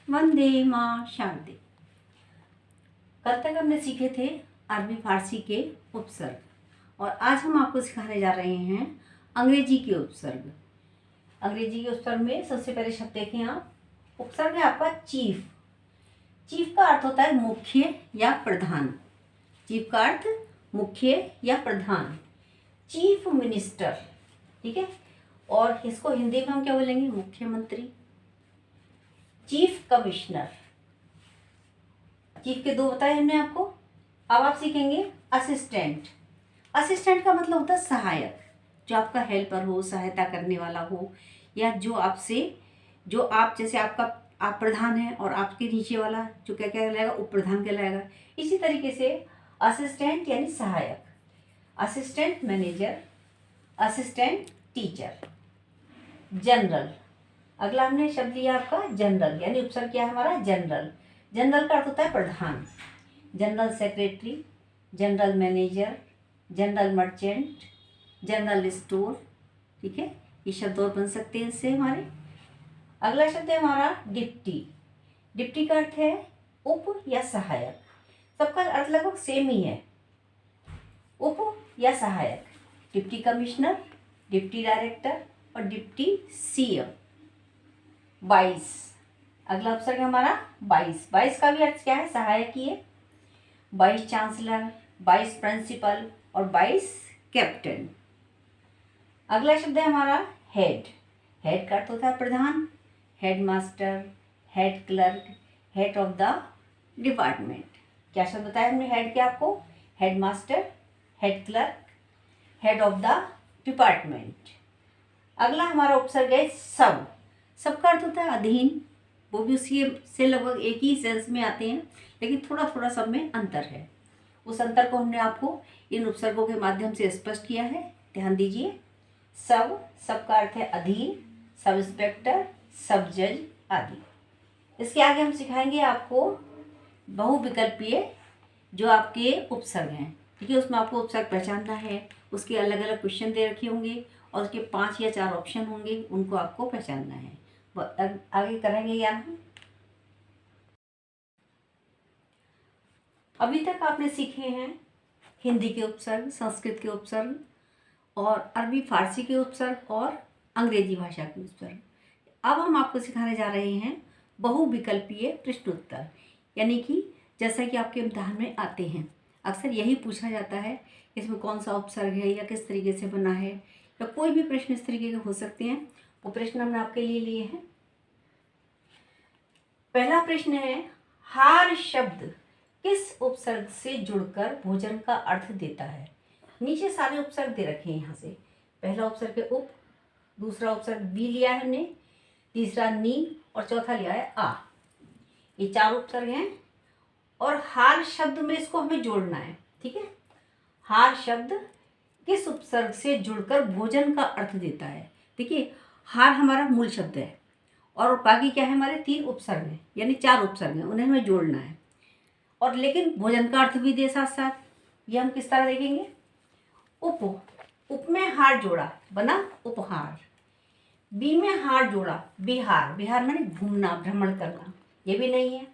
वंदे मां शारदे। कल तक हमने सीखे थे अरबी फारसी के उपसर्ग और आज हम आपको सिखाने जा रहे हैं अंग्रेजी के उपसर्ग। अंग्रेजी के उपसर्ग में सबसे पहले शब्द देखें आप। उपसर्ग है आपका चीफ। चीफ का अर्थ होता है मुख्य या प्रधान। चीफ का अर्थ मुख्य या प्रधान। चीफ मिनिस्टर, ठीक है। और इसको हिंदी में हम क्या बोलेंगे? मुख्यमंत्री। Chief commissioner. चीफ के दो बताए हमने आपको। अब आप सीखेंगे असिस्टेंट। असिस्टेंट का मतलब होता है सहायक, जो आपका हेल्पर हो, सहायता करने वाला हो, या जो आपसे जो आप जैसे आप प्रधान हैं और आपके नीचे वाला जो क्या क्या कहलाएगा? उप प्रधान कहलाएगा। इसी तरीके से असिस्टेंट यानी सहायक, assistant manager, assistant teacher. General, अगला हमने शब्द लिया आपका जनरल, यानी उपसर्ग क्या है हमारा? जनरल। जनरल का अर्थ होता है प्रधान। General secretary, general manager, general merchant, general store, ठीक है। ये शब्द और बन सकते हैं इससे हमारे। अगला शब्द है हमारा डिप्टी। डिप्टी का अर्थ है उप या सहायक। सबका अर्थ लगभग सेम ही है, उप या सहायक। डिप्टी कमिश्नर, डिप्टी डायरेक्टर और डिप्टी सीएम। 22, अगला उपसर्ग है हमारा 22। 22 का भी अर्थ क्या है? सहायक ही है। 22 चांसलर, 22 प्रिंसिपल और 22 कैप्टन। अगला शब्द है हमारा हेड। हेड का अर्थ होता है प्रधान, head master, head clerk, head of the department. क्या शब्द बताया हमने हेड के आपको? Head master, head clerk, head of the department. अगला हमारा उपसर्ग है सब। सबका अर्थ होता है अधीन। वो भी उसी से लगभग एक ही सेंस में आते हैं, लेकिन थोड़ा थोड़ा सब में अंतर है। उस अंतर को हमने आपको इन उपसर्गों के माध्यम से स्पष्ट किया है। ध्यान दीजिए। सब, सबका अर्थ है अधीन, सब इंस्पेक्टर, सब जज आदि। इसके आगे हम सिखाएंगे आपको बहुविकल्पीय जो आपके उपसर्ग हैं, ठीक है। उसमें आपको उपसर्ग पहचानना है। उसके अलग अलग क्वेश्चन दे रखे होंगे और उसके 5 या 4 ऑप्शन होंगे, उनको आपको पहचानना है। आगे करेंगे यार हम। अभी तक आपने सीखे हैं हिंदी के उपसर्ग, संस्कृत के उपसर्ग और अरबी फारसी के उपसर्ग और अंग्रेजी भाषा के उपसर्ग। अब हम आपको सिखाने जा रहे हैं बहुविकल्पीय प्रश्नोत्तर, यानी कि जैसा कि आपके इम्तिहान में आते हैं अक्सर यही पूछा जाता है इसमें कौन सा उपसर्ग है या किस तरीके से बना है, या कोई भी प्रश्न इस तरीके के हो सकते हैं। वो प्रश्न हमने आपके लिए हैं। पहला प्रश्न है, हार शब्द किस उपसर्ग से जुड़कर भोजन का अर्थ देता है? नीचे सारे उपसर्ग दे रखे हैं यहाँ से। पहला उपसर्ग है उप, दूसरा उपसर्ग बी लिया है हमने, तीसरा नी और चौथा लिया है आ। ये 4 उपसर्ग हैं और हार शब्द में इसको हमें जोड़ना है, ठीक है। हार शब्द किस उपसर्ग से जुड़कर भोजन का अर्थ देता है? देखिए, हार हमारा मूल शब्द है और बाकी क्या है? हमारे 3 उपसर्ग हैं, यानी 4 उपसर्ग हैं, उन्हें हमें जोड़ना है। और लेकिन भोजन का अर्थ भी दे साथ साथ। ये हम किस तरह देखेंगे? उप, उप में हार जोड़ा, बना उपहार। बी में हार जोड़ा, बिहार। बिहार माने घूमना, भ्रमण करना, ये भी नहीं है।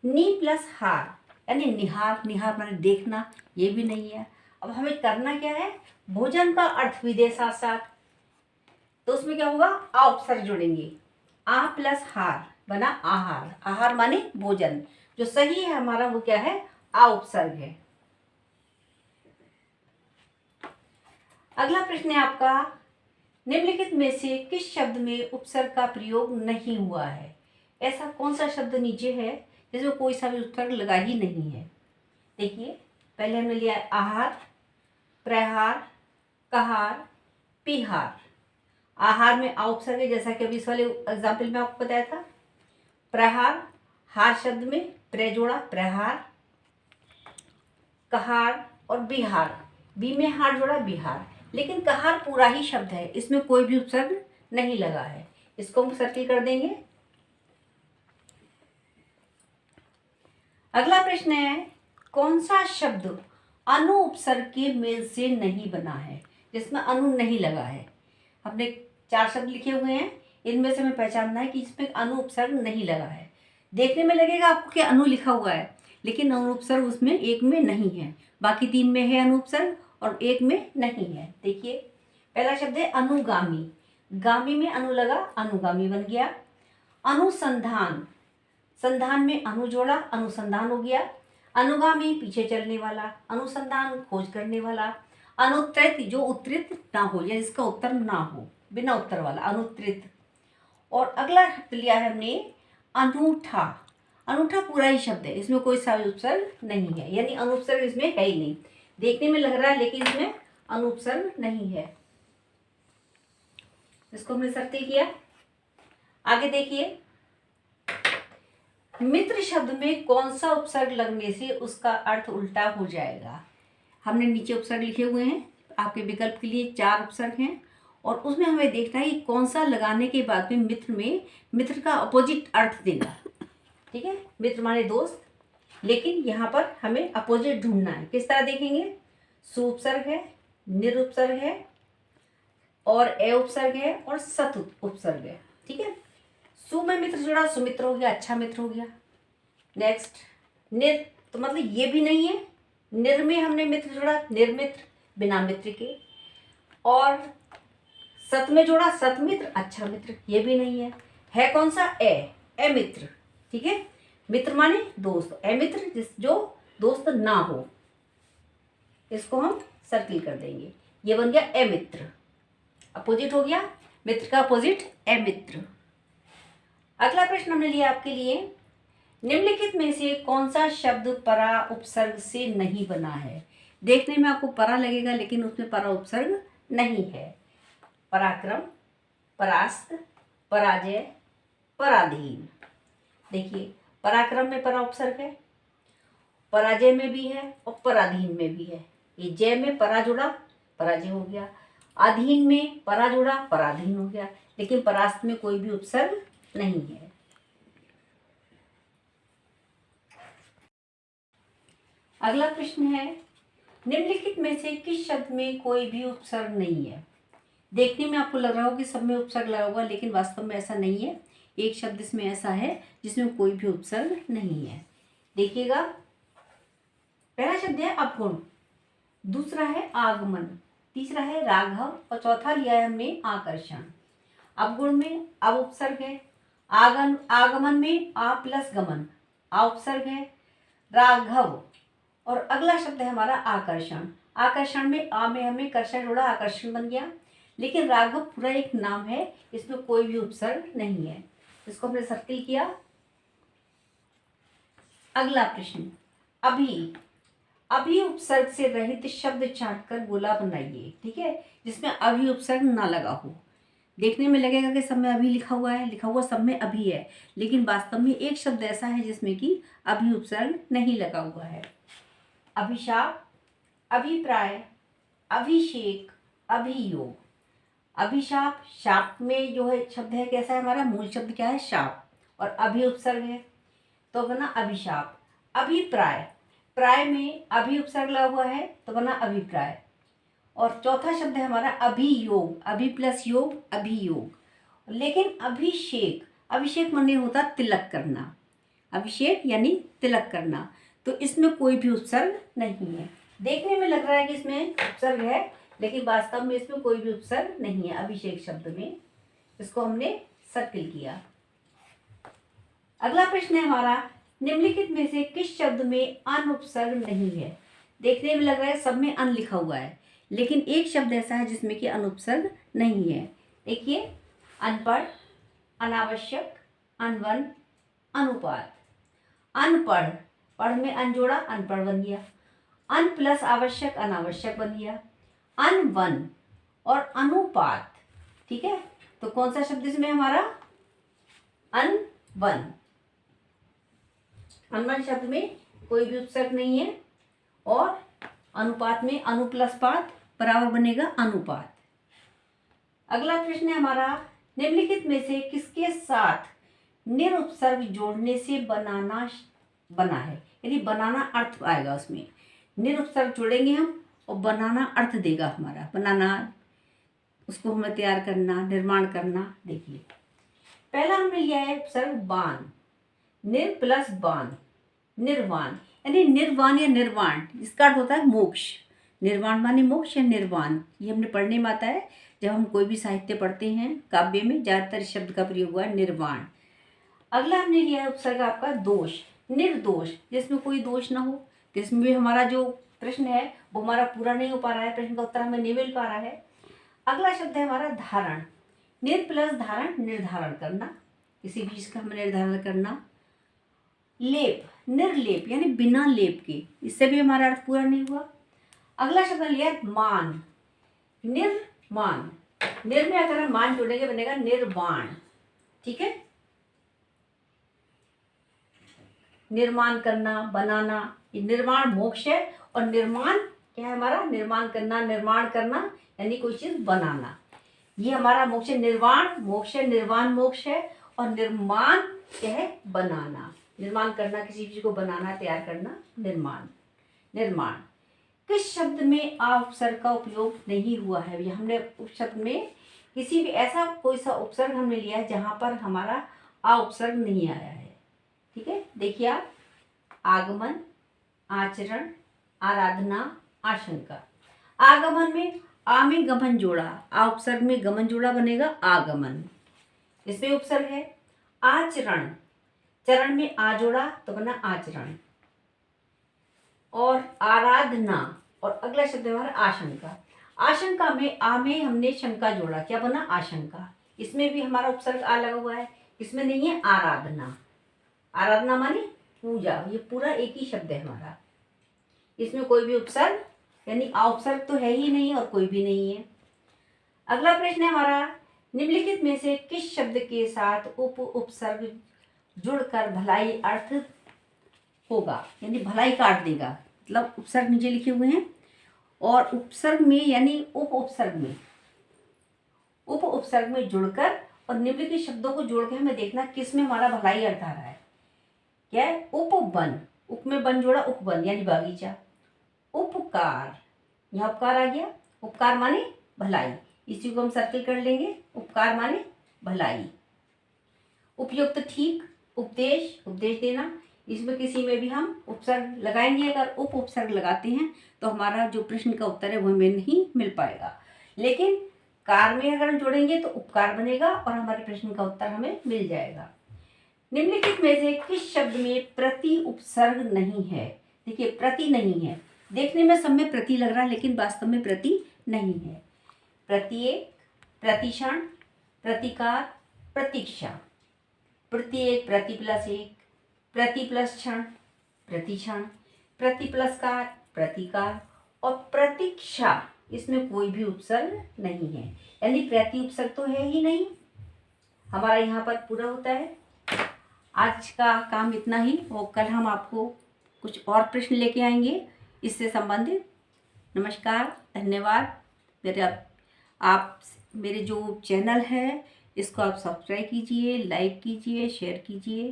नी प्लस हार यानी निहार। निहार माने देखना, ये भी नहीं है। अब हमें करना क्या है? भोजन का अर्थ भी दे साथ साथ। तो उसमें क्या होगा? आ उपसर्ग जोड़ेंगे। आ प्लस हार बना आहार। आहार माने भोजन। जो सही है हमारा वो क्या है? आ उपसर्ग है। अगला प्रश्न है आपका, निम्नलिखित में से किस शब्द में उपसर्ग का प्रयोग नहीं हुआ है? ऐसा कौन सा शब्द नीचे है जिसमें कोई सा भी उपसर्ग लगा ही नहीं है? देखिए, पहले हमने लिया है आहार, प्रहार, कहार, पिहार। आहार में आ उपसर्ग है, जैसा कि अभी इस वाले एग्जाम्पल में आपको बताया था। प्रहार, हार शब्द में प्र जोड़ा, प्रहार। कहार और बिहार, बी में हार जोड़ा, बिहार। लेकिन कहार पूरा ही शब्द है, इसमें कोई भी उपसर्ग नहीं लगा है। इसको हम सर्किल कर देंगे। अगला प्रश्न है, कौन सा शब्द अनु उपसर्ग के मेल से नहीं बना है? जिसमें अनु नहीं लगा है। हमने 4 शब्द लिखे हुए हैं, इनमें से हमें पहचानना है कि इसमें अनु उपसर्ग नहीं लगा है। देखने में लगेगा आपको कि अनु लिखा हुआ है, लेकिन अनुपसर्ग उसमें एक में नहीं है, बाकी 3 में है अनुपसर्ग और एक में नहीं है। देखिए पहला शब्द है अनुगामी, गामी में अनु लगा, अनुगामी बन गया। अनुसंधान, संधान में अनु जोड़ा, अनुसंधान हो गया। अनुगामी पीछे चलने वाला, अनुसंधान खोज करने वाला। अनुत्तरित जो उत्तरित ना हो या जिसका उत्तर ना हो, बिना उत्तर वाला अनुत्तरित। और अगला शब्द लिया है हमने अनूठा, अनूठा पूरा ही शब्द है, इसमें कोई सा उपसर्ग नहीं है, यानी अनुपसर्ग इसमें है ही नहीं। देखने में लग रहा है लेकिन इसमें अनुपसर्ग नहीं है। इसको हमने सर्किल किया। आगे देखिए, मित्र शब्द में कौन सा उपसर्ग लगने से उसका अर्थ उल्टा हो जाएगा। हमने नीचे उपसर्ग लिखे हुए हैं, आपके विकल्प के लिए 4 उपसर्ग हैं और उसमें हमें देखना है कि कौन सा लगाने के बाद में मित्र का अपोजिट अर्थ देगा। ठीक है, मित्र माने दोस्त, लेकिन यहाँ पर हमें अपोजिट ढूंढना है। किस तरह देखेंगे, सु उपसर्ग है, निर उपसर्ग है और ए उपसर्ग है और सत उपसर्ग है। ठीक है, सु में मित्र जुड़ा, सुमित्र हो गया, अच्छा मित्र हो गया। नेक्स्ट निर, तो मतलब ये भी नहीं है। निर में हमने मित्र जोड़ा, निर्मित्र बिना मित्र के। और सत में जोड़ा, सत मित्र अच्छा मित्र, ये भी नहीं है कौन सा, ए मित्र। ठीक है, मित्र माने दोस्त, ए मित्र जो दोस्त ना हो, इसको हम सर्किल कर देंगे। ये बन गया ए मित्र, अपोजिट हो गया, मित्र का अपोजिट ए मित्र। अगला प्रश्न हमने लिया आपके लिए, निम्नलिखित में से कौन सा शब्द परा उपसर्ग से नहीं बना है। देखने में आपको परा लगेगा लेकिन उसमें परा उपसर्ग नहीं है। पराक्रम, परास्त, पराजय, पराधीन। देखिए पराक्रम में परा उपसर्ग है, पराजय में भी है और पराधीन में भी है। ये जय में परा जुड़ा, पराजय हो गया। अधीन में परा जुड़ा, पराधीन हो गया, लेकिन परास्त में कोई भी उपसर्ग नहीं है। अगला प्रश्न है, निम्नलिखित में से किस शब्द में कोई भी उपसर्ग नहीं है। देखने में आपको लग रहा हो कि सब में उपसर्ग लगा हुआ, लेकिन वास्तव में ऐसा नहीं है। एक शब्द इसमें ऐसा है जिसमें कोई भी उपसर्ग नहीं है। देखिएगा, पहला शब्द है अपगुण, दूसरा है आगमन, तीसरा है राघव और चौथा लिया है हमने आकर्षण। अपगुण में अब उपसर्ग है, आगमन में आ प्लस गमन, आ उपसर्ग है। राघव और अगला शब्द है हमारा आकर्षण, आकर्षण में आ में हमें कर्षण जोड़ा, आकर्षण बन गया। लेकिन राघव पूरा एक नाम है, इसमें कोई भी उपसर्ग नहीं है। इसको हमने सर्किल किया। अगला प्रश्न, अभी उपसर्ग से रहित शब्द छांटकर गोला बनाइए। ठीक है, जिसमें अभी उपसर्ग ना लगा हो। देखने में लगेगा कि सब में अभी लिखा हुआ है, लिखा हुआ सब में अभी है, लेकिन वास्तव में एक शब्द ऐसा है जिसमें कि अभी उपसर्ग नहीं लगा हुआ है। अभिशाप, अभिप्राय, अभिषेक, अभियोग। अभिशाप, शाप में जो है शब्द है कैसा है, हमारा मूल शब्द क्या है, शाप, और अभी उपसर्ग है तो बना अभिशाप। अभिप्राय, प्राय में अभी उपसर्ग लगा हुआ है तो बना अभिप्राय। और चौथा शब्द है हमारा अभियोग, अभी प्लस योग, अभियोग। लेकिन अभिषेक, अभिषेक माने होता तिलक करना, अभिषेक यानी तिलक करना, तो इसमें कोई भी उपसर्ग नहीं है। देखने में लग रहा है कि इसमें उपसर्ग है, लेकिन वास्तव में इसमें कोई भी उपसर्ग नहीं है अभिषेक शब्द में। इसको हमने सर्किल किया। अगला प्रश्न है हमारा, निम्नलिखित में से किस शब्द में अन उपसर्ग नहीं है। देखने में लग रहा है सब में अन लिखा हुआ है, लेकिन एक शब्द ऐसा है जिसमें कि अनुपसर्ग नहीं है। देखिए, अनपढ़, अनावश्यक, अनवन, अनुपात। अनपढ़, पढ़ में अन जोड़ा, अनपढ़ बन गया। अन प्लस आवश्यक, अनावश्यक बन गया। अनवन और अनुपात। ठीक है, तो कौन सा शब्द इसमें हमारा, अनवन। अनवन शब्द में कोई भी उपसर्ग नहीं है। और अनुपात में अनु प्लस पात बराबर बनेगा अनुपात। अगला प्रश्न है हमारा, निम्नलिखित में से किसके साथ निरुपसर्ग जोड़ने से बनाना बना है, यानी बनाना अर्थ आएगा उसमें। निरुपसर्ग जोड़ेंगे हम और बनाना अर्थ देगा हमारा, बनाना, उसको हमें तैयार करना, निर्माण करना। देखिए, पहला हमने लिया है उपसर्ग बाण, निर प्लस वान, निर्वाण, यानी निर्वाण या निर्वाण, इसका अर्थ होता है मोक्ष। निर्वाण माने मोक्ष या निर्वाण, ये हमने पढ़ने में आता है जब हम कोई भी साहित्य पढ़ते हैं काव्य में, ज़्यादातर शब्द का प्रयोग हुआ है निर्वाण। अगला हमने लिया है उपसर्ग आपका दोष, निर्दोष, जिसमें कोई दोष ना हो। जिसमें भी हमारा जो प्रश्न है वो हमारा पूरा नहीं हो पा रहा है, प्रश्न का उत्तर हमें नहीं मिल पा रहा है। अगला शब्द है हमारा धारण, निर प्लस धारण, निर्धारण करना, किसी भी चीज़ का हमें निर्धारण करना। लेप, निर्लेप, यानी बिना लेप के, इससे भी हमारा अर्थ पूरा नहीं हुआ। अगला शब्द लिया मान, निर्मान, निर में अगर हम मान जोड़ेंगे बनेगा निर्वाण, ठीक है। निर्माण करना, बनाना, ये निर्माण मोक्ष है, और निर्माण क्या है हमारा, निर्माण करना, निर्माण करना, यानी कोई चीज बनाना, ये हमारा मोक्ष है। निर्वाण मोक्ष है, निर्वाण मोक्ष है, और निर्माण क्या है, बनाना, निर्माण करना, किसी चीज को बनाना, तैयार करना, निर्माण, निर्माण। किस शब्द में आ उपसर्ग का उपयोग नहीं हुआ है, ये हमने उस शब्द में किसी भी ऐसा कोई सा उपसर्ग हमने लिया है जहां पर हमारा आ उपसर्ग नहीं आया है, ठीक है। देखिए आप, आगमन, आचरण, आराधना, आशंका। आगमन में आ में गमन जोड़ा, आ उपसर्ग में गमन जोड़ा बनेगा आगमन, इसमें उपसर्ग है। आचरण, चरण में आ जोड़ा तो बना आचरण। और आराधना, और अगला शब्द है हमारा आशंका। आशंका में आ में हमने शंका जोड़ा, क्या बना आशंका, इसमें भी हमारा उपसर्ग आ लगा हुआ है, इसमें नहीं है आराधना। आराधना माने पूजा, ये पूरा एक ही शब्द है हमारा, इसमें कोई भी उपसर्ग यानी आ उपसर्ग तो है ही नहीं और कोई भी नहीं है। अगला प्रश्न है हमारा, निम्नलिखित में से किस शब्द के साथ उप उपसर्ग जुड़कर भलाई अर्थ होगा, यानी भलाई काट देगा, मतलब उपसर्ग नीचे लिखे हुए हैं और उपसर्ग में यानी उप उपसर्ग में जुड़कर और निम्नलिखित शब्दों को जोड़ के हमें देखना किस में हमारा भलाई अर्थ आ रहा है। क्या है, उपवन, उप में बन जोड़ा उपवन यानी बागीचा। उपकार, यहाँ उपकार आ गया, उपकार माने भलाई, इसी को हम सर्किल कर लेंगे, उपकार माने भलाई। उपयुक्त, ठीक, उपदेश, उपदेश देना, इसमें किसी में भी हम उपसर्ग लगाएंगे, अगर उप उपसर्ग लगाते हैं तो हमारा जो प्रश्न का उत्तर है वो हमें नहीं मिल पाएगा, लेकिन कार में अगर हम जोड़ेंगे तो उपकार बनेगा और हमारे प्रश्न का उत्तर हमें मिल जाएगा। निम्नलिखित में से किस शब्द में प्रति उपसर्ग नहीं है, देखिए प्रति नहीं है, देखने में सब में प्रति लग रहा है लेकिन वास्तव में प्रति नहीं है। प्रत्येक, प्रतिक्षण, प्रतिकार, प्रतीक्षा। प्रत्येक प्रति प्लस एक, प्रति प्लस क्षण, प्रतिक्षण, प्रति प्लस कार, प्रतिकार, और प्रतीक्षा, इसमें कोई भी उपसर्ग नहीं है, यानी प्रति उपसर्ग तो है ही नहीं, हमारा यहाँ पर पूरा होता है। आज का काम इतना ही, और कल हम आपको कुछ और प्रश्न लेके आएंगे इससे संबंधित। नमस्कार, धन्यवाद। मेरे जो चैनल है इसको आप सब्सक्राइब कीजिए, लाइक कीजिए, शेयर कीजिए।